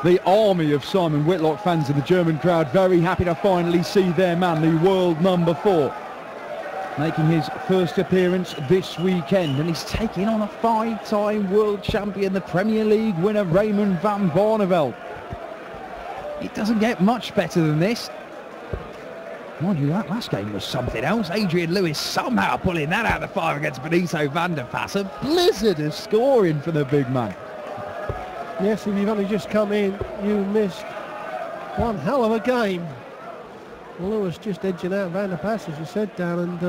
The army of Simon Whitlock fans in the German crowd, very happy to finally see their man, the world number 4, making his first appearance this weekend, and he's taking on a 5-time world champion, the Premier League winner Raymond van Barneveld. It doesn't get much better than this. Mind you, that last game was something else. Adrian Lewis somehow pulling that out of the fire against Benito van der Pas. A blizzard of scoring for the big man. Yes, if you've only just come in, you missed one hell of a game. Lewis just edging out Van der Pas, as you said, Dan. And,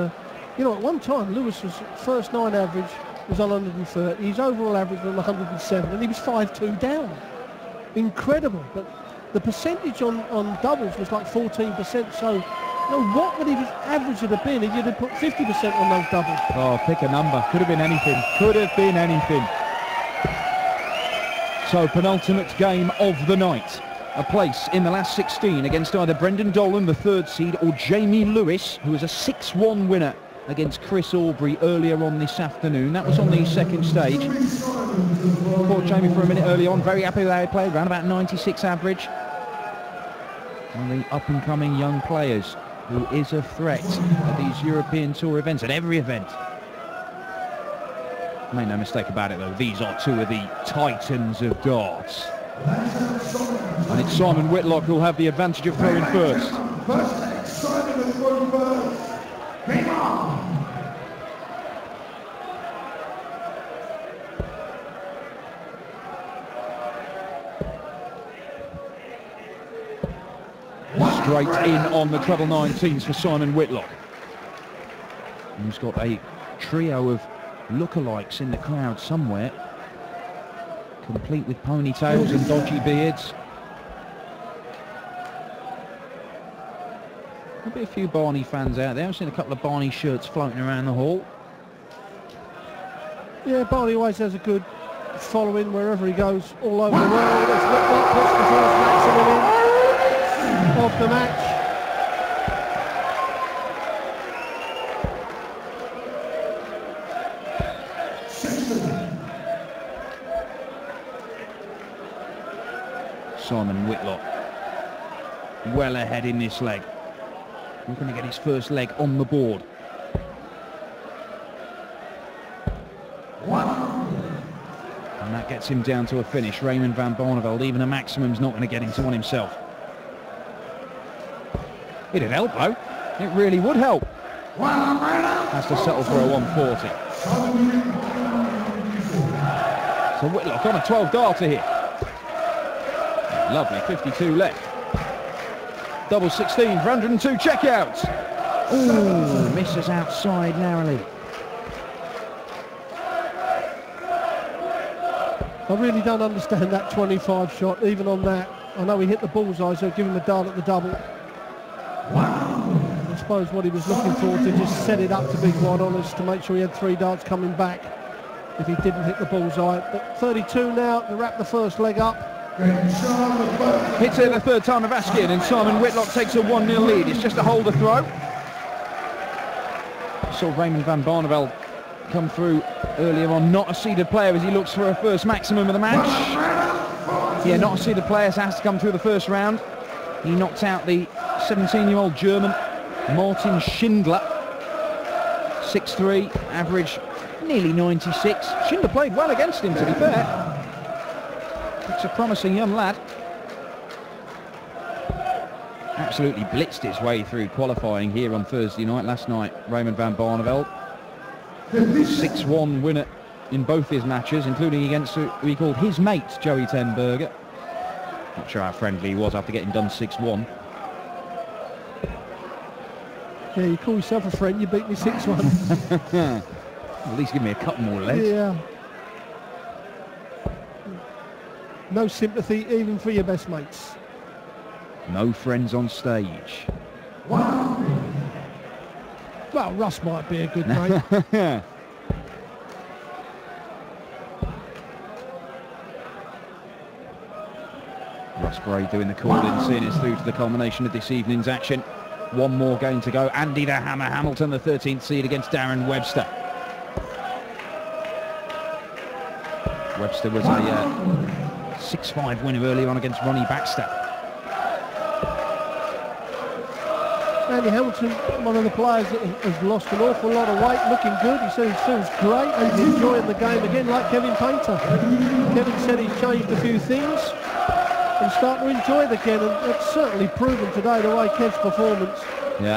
you know, at one time, Lewis's first 9 average was on 130. His overall average was 107, and he was 5-2 down. Incredible. But the percentage on doubles was like 14%. So, you know, what would his average have been if you'd have put 50% on those doubles? Oh, pick a number. Could have been anything. Could have been anything. So, penultimate game of the night. A place in the last 16 against either Brendan Dolan, the 3rd seed, or Jamie Lewis, who was a 6-1 winner against Chris Aubrey earlier on this afternoon. That was on the 2nd stage. Fought Jamie for a minute early on. Very happy with how he played, around about 96 average. One of the up-and-coming young players who is a threat at these European Tour events, at every event. Make no mistake about it, though, these are 2 of the titans of darts. And it's Simon Whitlock who'll have the advantage of throwing first. Simon is throwing first. Raymond. Straight in on the treble 19s for Simon Whitlock. He's got a trio of lookalikes in the crowd somewhere, complete with ponytails and dodgy beards. There'll be a few Barney fans out there. I've seen a couple of Barney shirts floating around the hall. Yeah, Barney always has a good following wherever he goes, all over the world. As Whitlock puts the first maximum in of the match. Simon Whitlock well ahead in this leg. We're going to get his first leg on the board. And that gets him down to a finish. Raymond van Barneveld, even a maximum's not going to get him to one himself. It'd help, though. It really would help. Has to settle for a 140. So Whitlock on a 12-darter here. Lovely, 52 left. Double 16 for 102 checkouts. Ooh, misses outside narrowly. I really don't understand that 25 shot, even on that. I know he hit the bullseye, so give him a dart at the double. I suppose what he was looking for to just set it up, to be quite honest, to make sure he had 3 darts coming back if he didn't hit the bullseye. But 32 now to wrap the first leg up. Hits it the 3rd time of asking, and Simon Whitlock takes a 1-0 lead. It's just a holder throw. Saw Raymond van Barneveld come through earlier on, not a seeded player as he looks for a first maximum of the match. Yeah, not a seeded player, so has to come through the first round. He knocked out the 17-year-old German Martin Schindler. 6'3", average nearly 96. Schindler played well against him, to be fair. It's a promising young lad. Absolutely blitzed his way through qualifying here on Thursday night. Last night, Raymond van Barneveld, 6-1 winner in both his matches, including against who he called his mate, Joey Ten Berger. Not sure how friendly he was after getting done 6-1. Yeah, you call yourself a friend, you beat me 6-1. At least give me a couple more legs. Yeah. No sympathy even for your best mates. No friends on stage. Well, Russ might be a good mate. Russ Bray doing the call-in, seeing us through to the culmination of this evening's action. One more game to go. Andy the Hammer Hamilton, the 13th seed, against Darren Webster. Webster was a 6-5 winner earlier on against Ronnie Baxter. Andy Hamilton, one of the players that has lost an awful lot of weight, looking good. He said he feels great and he's enjoying the game again, like Kevin Painter. Kevin said he's changed a few things and starting to enjoy it again, and it's certainly proven today the way Kev's performance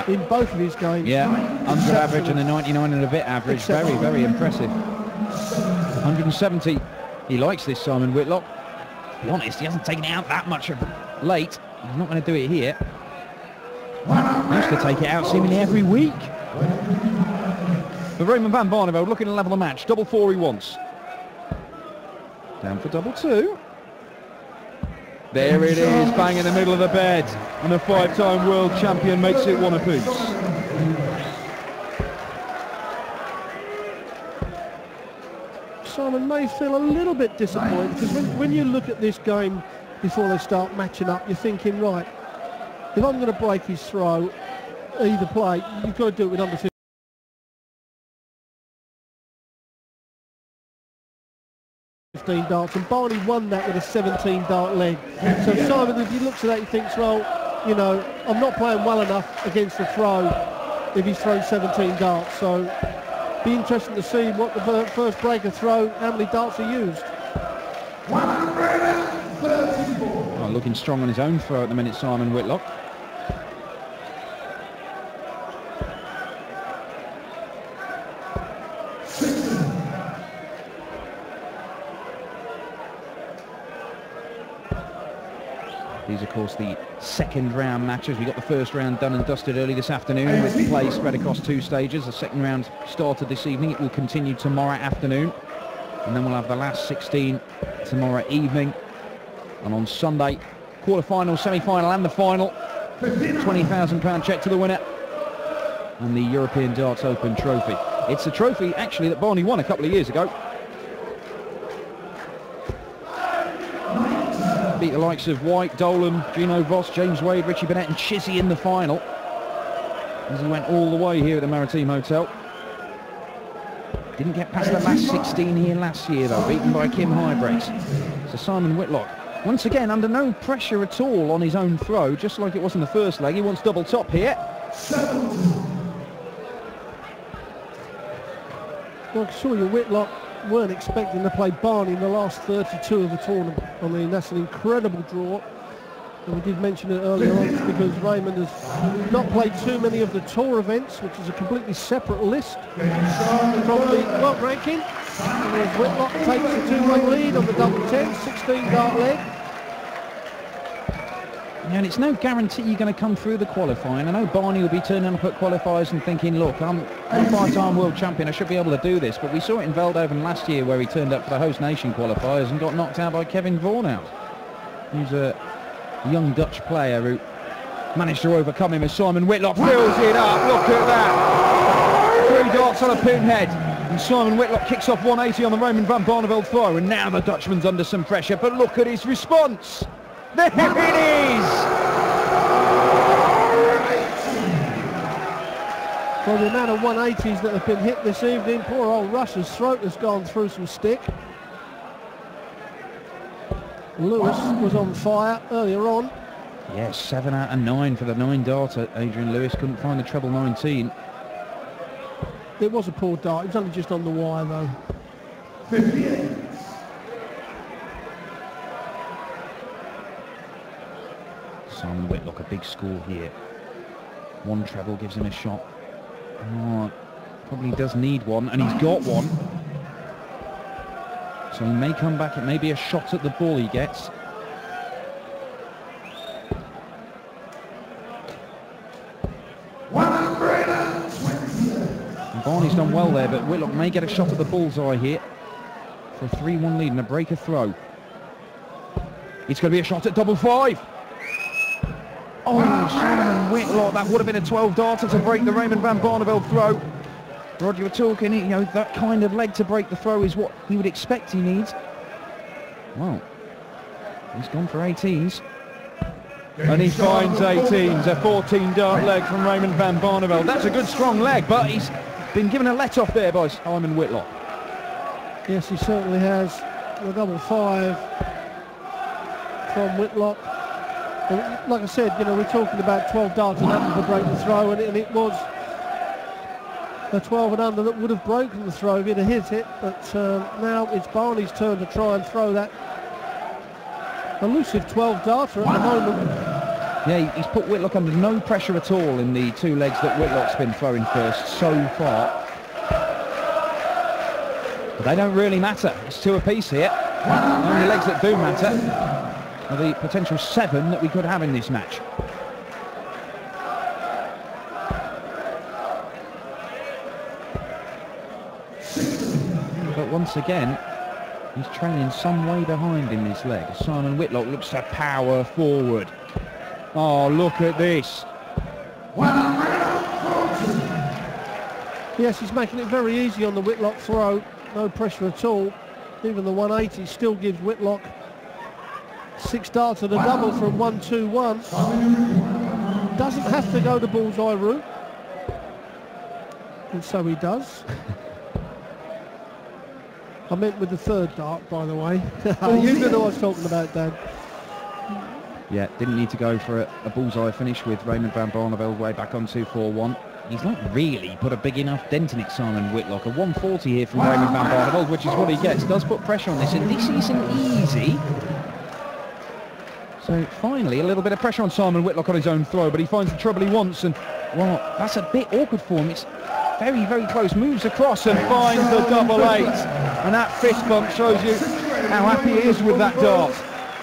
in both of his games. Yeah, under average and the 99 and a bit average. Very, very impressive. 170. He likes this, Simon Whitlock. To be honest, he hasn't taken it out that much of late. He's not going to do it here. He used to take it out seemingly every week. But Raymond van Barneveld looking to level the match. Double 4 he wants. Down for double 2. There it is, bang in the middle of the bed. And the 5-time world champion makes it one apiece. Simon may feel a little bit disappointed, because when you look at this game before they start matching up, you're thinking, right, if I'm going to break his throw, either play, you've got to do it with under 15 darts, and Barney won that with a 17 dart leg. So Simon, if he looks at that, he thinks, well, you know, I'm not playing well enough against the throw if he's thrown 17 darts. So be interesting to see what the first breaker throw, how many darts are used. 134. Oh, looking strong on his own throw at the minute, Simon Whitlock. These, of course, the second round matches. We got the first round done and dusted early this afternoon with play spread across 2 stages. The second round started this evening. It will continue tomorrow afternoon. And then we'll have the last 16 tomorrow evening. And on Sunday, quarter-final, semi-final and the final. £20,000 cheque to the winner. And the European Darts Open trophy. It's a trophy, actually, that Barney won a couple of years ago. Beat the likes of White, Dolan, Gino Voss, James Wade, Richie Burnett and Chizzy in the final, as he went all the way here at the Maritime Hotel. Didn't get past the last 16 here last year though, beaten by Kim Highbreaks. So Simon Whitlock, once again under no pressure at all on his own throw, just like it was in the first leg. He wants double top here. Well, I saw you, Whitlock weren't expecting to play Barney in the last 32 of the tournament. I mean, that's an incredible draw. And we did mention it earlier on because Raymond has not played too many of the tour events, which is a completely separate list from the world ranking. And as Whitlock takes the 2-1 lead on the double 10, 16 dart leg. And it's no guarantee you're going to come through the qualifying. I know Barney will be turning up at qualifiers and thinking, look, I'm a 5-time world champion, I should be able to do this. But we saw it in Veldhoven last year where he turned up for the host nation qualifiers and got knocked out by Kevin Vaughan. Who's a young Dutch player who managed to overcome him as Simon Whitlock fills it up. Look at that. 3 darts on a pinhead. And Simon Whitlock kicks off 180 on the Raymond van Barneveld throw. And now the Dutchman's under some pressure. But look at his response. There it is! For the amount of 180s that have been hit this evening, poor old Russ's throat has gone through some stick. Lewis was on fire earlier on. Yes, 7 out of 9 for the 9-darter. Adrian Lewis couldn't find the treble 19. It was a poor dart. It was only just on the wire, though. 58. Simon Whitlock, a big score here. 1 treble gives him a shot. Oh, probably does need one, and he's got one. So he may come back. It may be a shot at the ball he gets. And Barney's done well there, but Whitlock may get a shot at the bullseye here for a 3-1 lead and a breaker throw. It's going to be a shot at double 5. Oh, Simon Whitlock, that would have been a 12-darter to break the Raymond van Barneveld throw. Roger, we're talking, you know, that kind of leg to break the throw is what he would expect he needs. Well, he's gone for 18s. And he finds 18s, a 14-dart leg from Raymond van Barneveld. That's a good strong leg, but he's been given a let-off there by Simon Whitlock. Yes, he certainly has. The double 5 from Whitlock. And like I said, you know, we're talking about 12 darts and under to break the throw, and it was the 12 and under that would have broken the throw if he'd have hit it. But now it's Barney's turn to try and throw that elusive 12 darter at the moment. Yeah, he's put Whitlock under no pressure at all in the two legs that Whitlock's been throwing first so far. But they don't really matter. It's two apiece here. The only legs that do matter are the potential 7 that we could have in this match. But once again, he's trailing some way behind in this leg. Simon Whitlock looks to power forward. Oh, look at this. Yes, he's making it very easy on the Whitlock throw. No pressure at all. Even the 180 still gives Whitlock 6 darts at a double from 1-2-1. Doesn't have to go the bullseye route. And so he does. I meant with the 3rd dart, by the way. You know what I was talking about, Dan. Yeah, didn't need to go for a bullseye finish with Raymond van Barneveld way back on 2-4-1. He's not really put a big enough dent in it, Simon Whitlock. A 140 here from Raymond van Barneveld, which is what he gets. Does put pressure on this, and this isn't easy. So finally, a little bit of pressure on Simon Whitlock on his own throw, but he finds the trouble he wants, and, well, that's a bit awkward for him. It's very, very close. Moves across and finds the double 8. And that fist bump shows you how happy he is with that dart.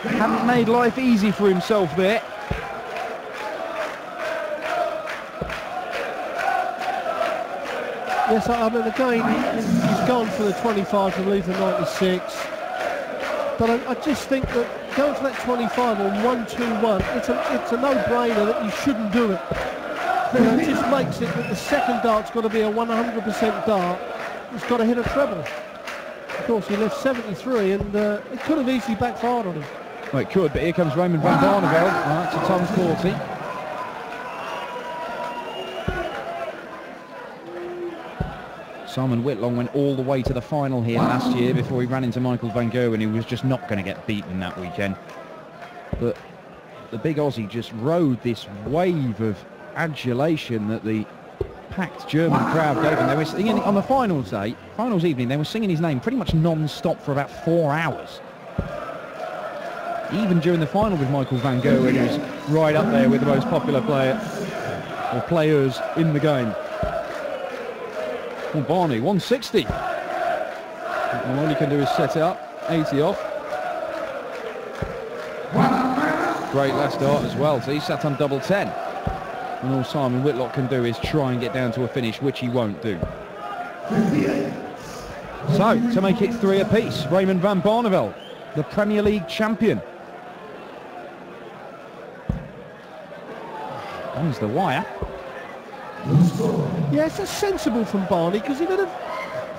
Hadn't made life easy for himself there. Yes, I mean, again, he's gone for the 25 to leave the 96. But I just think that going for that 25 on 1-2-1, it's a no-brainer that you shouldn't do it. You know, it just makes it that the second dart's got to be a 100% dart. It's got to hit a treble. Of course, he left 73, and it could have easily backfired on him. Well, it could, but here comes Raymond van Barneveld. That's a ton 40. Simon Whitlock went all the way to the final here last year before he ran into Michael van Gerwen, who was just not going to get beaten that weekend. But the big Aussie just rode this wave of adulation that the packed German crowd gave him. They were singing on the finals evening, they were singing his name pretty much non-stop for about 4 hours. Even during the final with Michael van Gerwen, he was right up there with the most popular player or players in the game. Well, Barney, 160. And all he can do is set it up, 80 off. Great last dart as well, so he sat on double 10. And all Simon Whitlock can do is try and get down to a finish, which he won't do. So, to make it 3 apiece, Raymond van Barneveld, the Premier League champion. Owns the wire. Yes, that's sensible from Barney, because he could have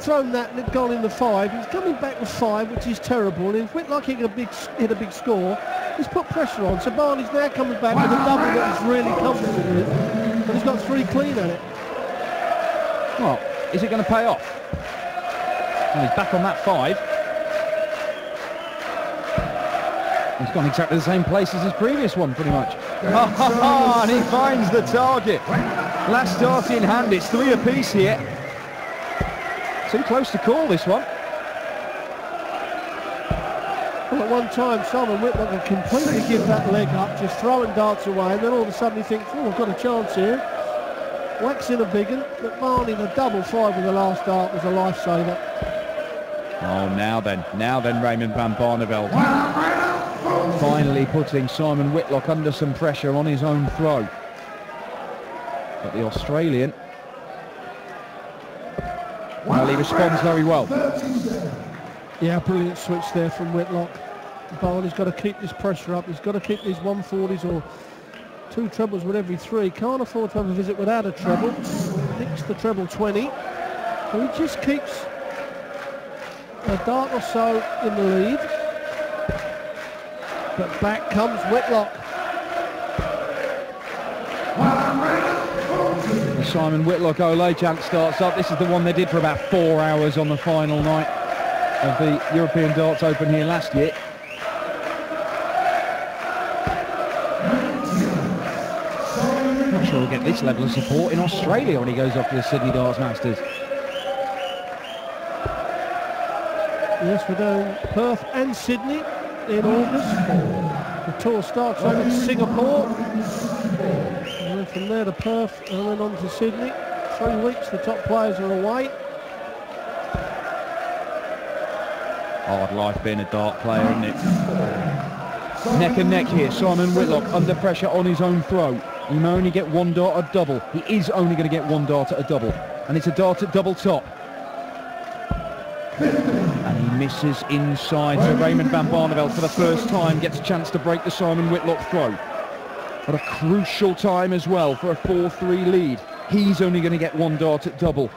thrown that and gone in the 5. He's coming back with 5, which is terrible. And if Whitlock hit a big score, he's put pressure on. So Barney's now coming back with a double that he's really comfortable with, and he's got 3 clean at it. Well, is it going to pay off? And he's back on that 5. He's gone exactly the same place as his previous one, pretty much. And he finds the target. Last dart in hand, it's 3 apiece here. Too close to call this one. Well, at one time, Simon Whitlock would completely give that leg up, just throwing darts away, and then all of a sudden he thinks, oh, I've got a chance here. Whacks in a big one, but Barney, the double 5 with the last dart was a lifesaver. Oh, now then, Raymond van Barneveld. Finally putting Simon Whitlock under some pressure on his own throw. But the Australian, well, he responds very well. Yeah, brilliant switch there from Whitlock. Barney's got to keep this pressure up. He's got to keep these 140s or 2 trebles with every 3. Can't afford to have a visit without a treble. Nicks the treble 20. So he just keeps a dart or so in the lead. But back comes Whitlock. The Simon Whitlock Olay chant starts up. This is the one they did for about 4 hours on the final night of the European Darts Open here last year. sure he'll get this level of support in Australia when he goes off to the Sydney Darts Masters. Yes, we're doing Perth and Sydney in August. The tour starts over in Singapore. And then from there to Perth and then on to Sydney. 3 weeks, the top players are away. Hard life being a dart player, isn't it? Neck and neck here. Simon Whitlock under pressure on his own throw. He may only get 1 dart at double. He is only going to get 1 dart at a double. And it's a dart at double top. And he misses inside. So Raymond van Barneveld for the first time gets a chance to break the Simon Whitlock throw. But a crucial time as well for a 4-3 lead. He's only going to get 1 dart at double.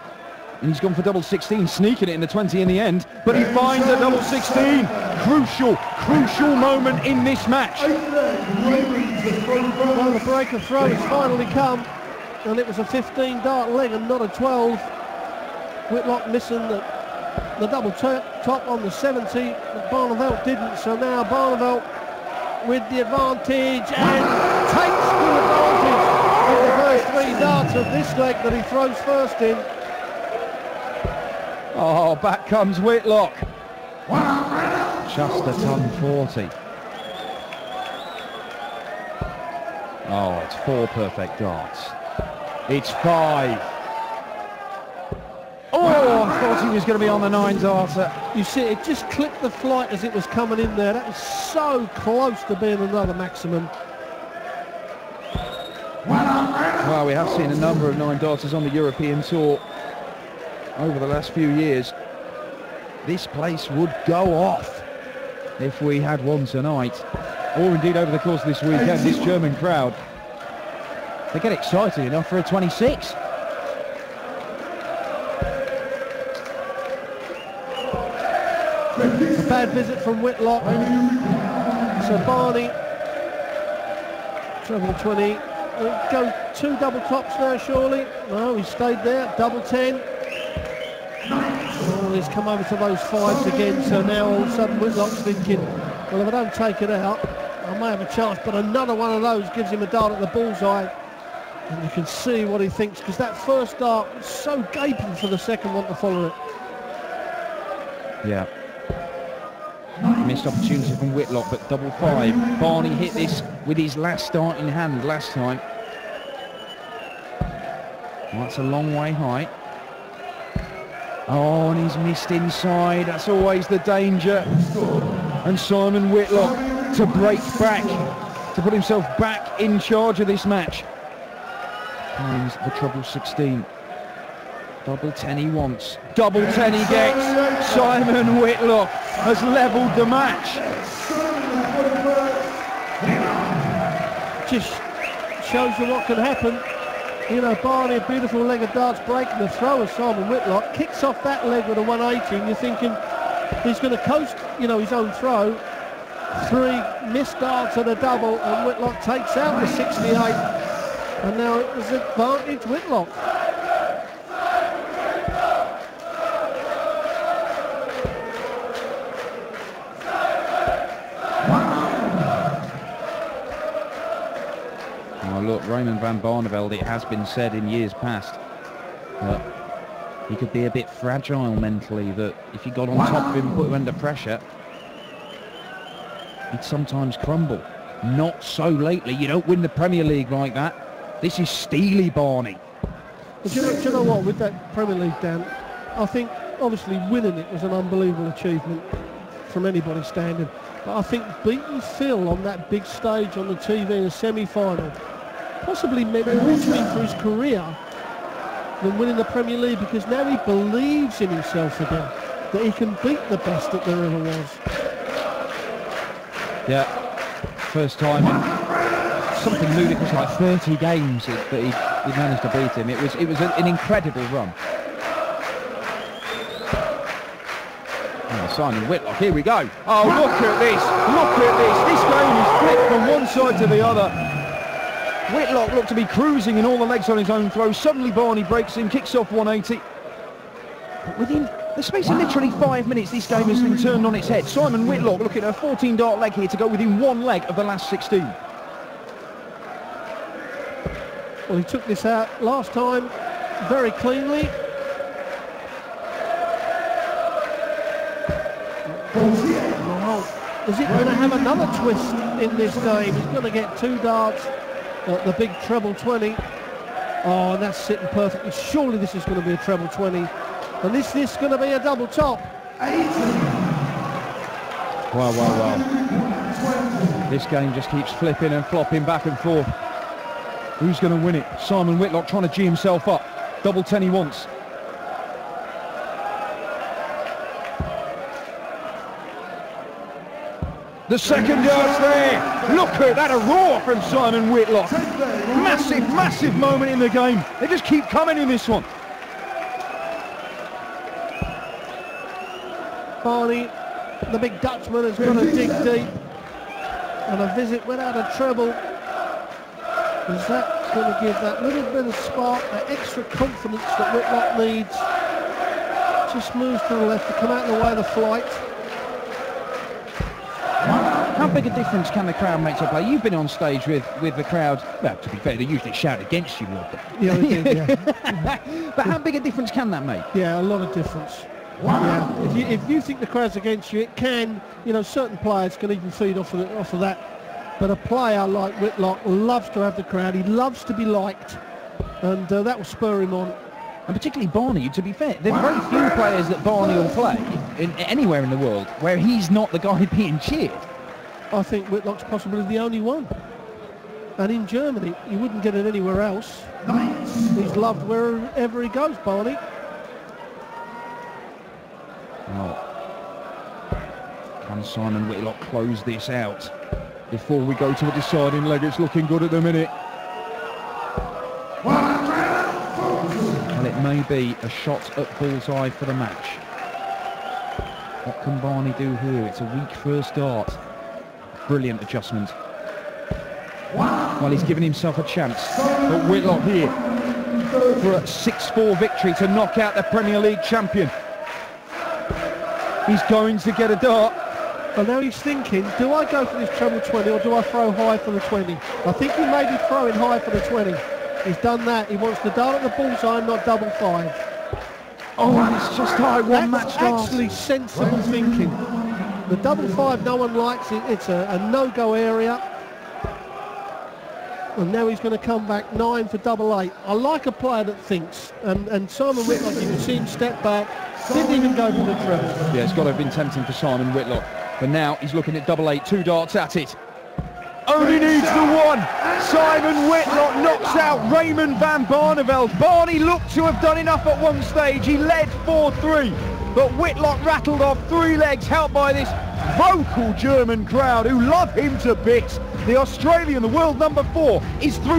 And he's gone for double 16, sneaking it in the 20 in the end. But he finds a double 16. Crucial moment in this match. Well, the break of throw has finally come. And it was a 15 dart leg and not a 12. Whitlock missing the double top on the 70, but Barneveld didn't. So now Barneveld with the advantage and takes the advantage of the first 3 darts of this leg that he throws first in. Oh, back comes Whitlock. Just a ton 40. Oh, it's 4 perfect darts. It's 5. Oh, I thought he was going to be on the 9 darter. You see, it just clipped the flight as it was coming in there. That was so close to being another maximum. Well, we have seen a number of 9 darters on the European Tour over the last few years. This place would go off if we had one tonight, or indeed over the course of this weekend. This German crowd, they get excited enough for a 26. A bad visit from Whitlock. So Barney, treble 20. Go 2 double tops now, surely. No, he stayed there. Double 10. Oh, he's come over to those 5s again. So now all of a sudden Whitlock's thinking, well, if I don't take it out, I may have a chance. But another one of those gives him a dart at the bullseye. And you can see what he thinks, because that first dart was so gaping for the second one to follow it. Yeah. Missed opportunity from Whitlock, but double 5. Barney hit this with his last dart in hand last time. Well, that's a long way high. Oh, and he's missed inside. That's always the danger. And Simon Whitlock to break back, to put himself back in charge of this match. Finds the treble 16. Double 10 he wants. Double 10 he gets. Simon Whitlock has levelled the match. Just shows you what can happen. You know, Barney, a beautiful leg of darts, breaking the throw of Simon Whitlock, kicks off that leg with a 180, and you're thinking he's going to coast, you know, his own throw. 3 missed darts at a double, and Whitlock takes out the 68. And now it was advantage Whitlock. Oh, look, Raymond van Barneveld, it has been said in years past that he could be a bit fragile mentally, that if you got on top of him and put him under pressure, he'd sometimes crumble. Not so lately. You don't win the Premier League like that. This is steely Barney. But do you know what, with that Premier League, Dan, I think obviously winning it was an unbelievable achievement from anybody standing. But I think beating Phil on that big stage on the TV in a semi-final possibly meant more to him for his career than winning the Premier League, because now he believes in himself again, that he can beat the best that there ever was. Yeah, first time in something ludicrous like 30 games that he managed to beat him. It was an incredible run. Oh, Simon Whitlock, here we go. Oh, look at this. This game is flipped from one side to the other. Whitlock looked to be cruising in all the legs on his own throw. Suddenly Barney breaks in, kicks off 180. But within the space of literally 5 minutes, this game has been turned on its head. Simon Whitlock looking at a 14 dart leg here to go within 1 leg of the last 16. Well, he took this out last time very cleanly. Well, is it going to have another twist in this game? He's going to get 2 darts at the big treble 20. Oh, and that's sitting perfectly. Surely this is going to be a treble 20. And this is going to be a double top. Wow, wow, wow. This game just keeps flipping and flopping back and forth. Who's going to win it? Simon Whitlock trying to G himself up. Double 10 he wants. The second dart's there. Look at that, a roar from Simon Whitlock. Massive, massive moment in the game. They just keep coming in this one. Barney, the big Dutchman, has got to dig deep. And a visit without a treble. Is that going to give that little bit of spark, that extra confidence that Whitlock needs? Just moves to the left to come out of the way of the flight. How big a difference can the crowd make to play? You've been on stage with the crowd. Well, to be fair, they usually shout against you, Rob. Yeah, they do, yeah. But how big a difference can that make? Yeah, a lot of difference. Yeah. If you think the crowd's against you, it can. You know, certain players can even feed off of that. But a player like Whitlock loves to have the crowd. He loves to be liked, and that will spur him on. And particularly Barney, to be fair, there are very few players that Barney will play anywhere in the world where he's not the guy being cheered. I think Whitlock's possibly the only one. And in Germany, you wouldn't get it anywhere else. He's loved wherever he goes, Barney. Oh. Can Simon Whitlock close this out before we go to the deciding leg? It's looking good at the minute. And it may be a shot at bullseye for the match. What can Barney do here? It's a weak first dart. Brilliant adjustment. Well, he's given himself a chance. But Whitlock here for a 6-4 victory to knock out the Premier League champion. He's going to get a dart. Well, now he's thinking, do I go for this treble 20 or do I throw high for the 20? I think he may be throwing high for the 20. He's done that. He wants the dart at the bullseye, not double 5. Oh, and it's just high, one match dart. Actually sensible thinking. The double 5 no one likes it. It's a no-go area. And now he's going to come back 9 for double 8. I like a player that thinks. And Simon Whitlock, you can see him step back. Didn't even go for the treble. Yeah, it's got to have been tempting for Simon Whitlock. But now he's looking at double 8, 2 darts at it. Only needs the one. Simon Whitlock knocks out Raymond van Barneveld. Barney looked to have done enough at one stage. He led 4-3. But Whitlock rattled off 3 legs, helped by this vocal German crowd who love him to bits. The Australian, the world number 4, is through.